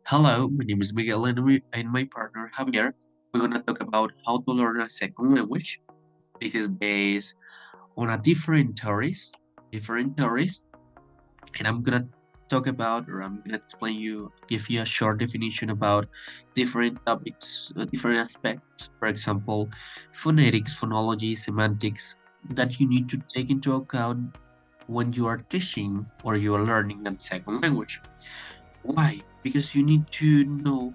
Hello, my name is Miguel and my partner Javier. We're gonna talk about how to learn a second language. This is based on a different theories, and I'm gonna talk about, or I'm gonna explain you, give you a short definition about different topics, different aspects. For example, phonetics, phonology, semantics that you need to take into account when you are teaching or you are learning a second language. Why? Because you need to know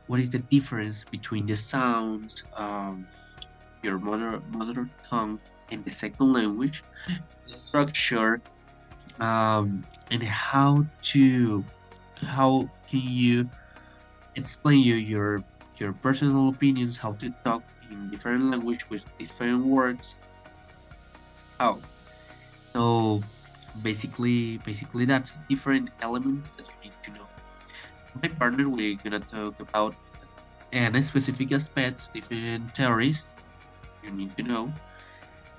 what is the difference between the sounds, your mother tongue, and the second language, the structure, and how can you explain your personal opinions, how to talk in different language with different words. How? So basically that's different elements that you need to know. My partner, we're gonna talk about and specific aspects, different theories you need to know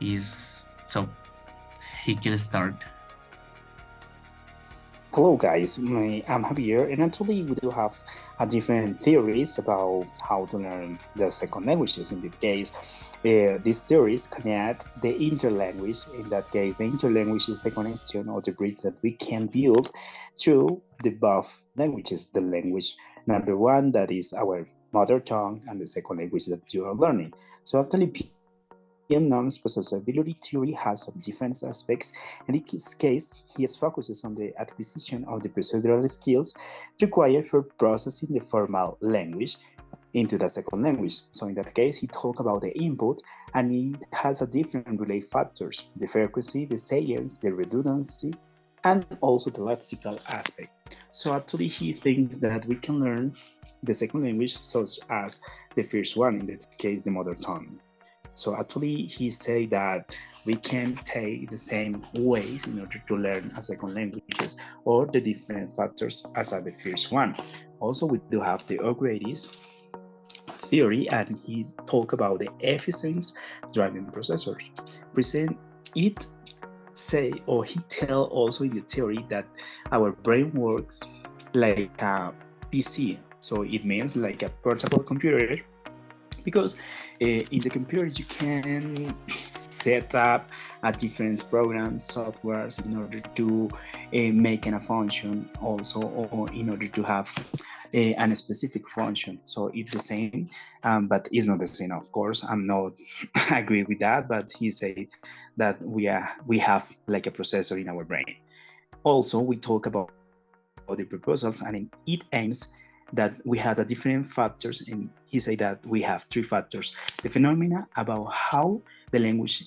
is so he can start. Hello guys, I'm Javier and actually we do have different theories about how to learn the second languages. In this case, these theories connect the interlanguage. In that case, the interlanguage is the connection or the bridge that we can build through the both languages. The language number one, that is our mother tongue, and the second language that you are learning. So actually PM Nun's processability theory has some different aspects, and in this case, he focuses on the acquisition of the procedural skills required for processing the formal language into the second language. So in that case, he talked about the input, and it has a different relay factors: the frequency, the salience, the redundancy, and also the lexical aspect. So actually, he thinks that we can learn the second language such as the first one, in this case, the mother tongue. So actually, he said that we can take the same ways in order to learn a second languages or the different factors as the first one. Also, we do have the upgrades theory, and he talk about the efficiency driving processors. Present it say, or he tell also in the theory that our brain works like a PC. So it means like a portable computer, because in the computer you can set up a different programs, softwares in order to make a function also, or in order to have a specific function. So it's the same, but it's not the same. Of course, I'm not agree with that, but he say that we have like a processor in our brain. Also, we talk about the proposals, and it aims that we had a different factors, and he say that we have three factors: the phenomena about how the language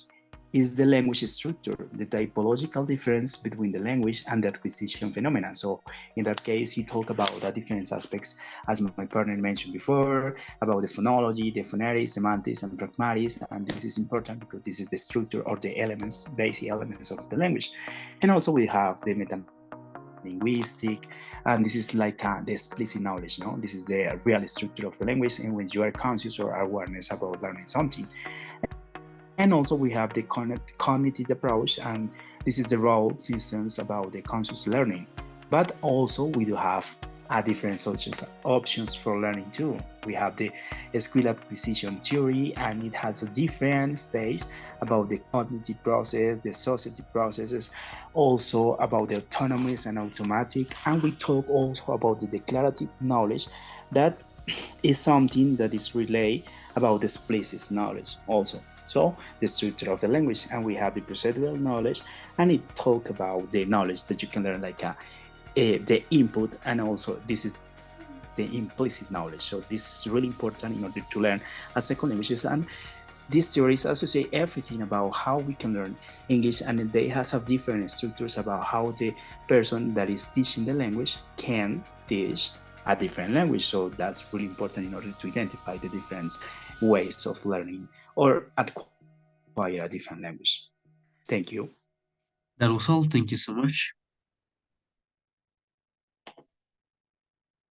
is, the language structure, the typological difference between the language, and the acquisition phenomena. So in that case, he talked about the different aspects, as my partner mentioned before, about the phonology, the phonetics, semantics, and pragmatics. And this is important because this is the structure or the elements, basic elements of the language. And also we have the metalinguistic, and this is like the explicit knowledge. No, this is the real structure of the language, and when you are conscious or awareness about learning something. And also we have the cognitive approach, and this is the role systems about the conscious learning. But also we do have a different options for learning too. We have the skill acquisition theory, and it has a different stage about the cognitive process, the associative processes, also about the autonomous and automatic. And we talk also about the declarative knowledge, that is something that is relayed about the explicit knowledge also. So the structure of the language, and we have the procedural knowledge, and it talk about the knowledge that you can learn like the input, and also this is the implicit knowledge. So this is really important in order to learn a second languages. And these theories associate everything about how we can learn English, and they have different structures about how the person that is teaching the language can teach a different language. So that's really important in order to identify the different ways of learning or acquire a different language. Thank you. That was all. Thank you so much.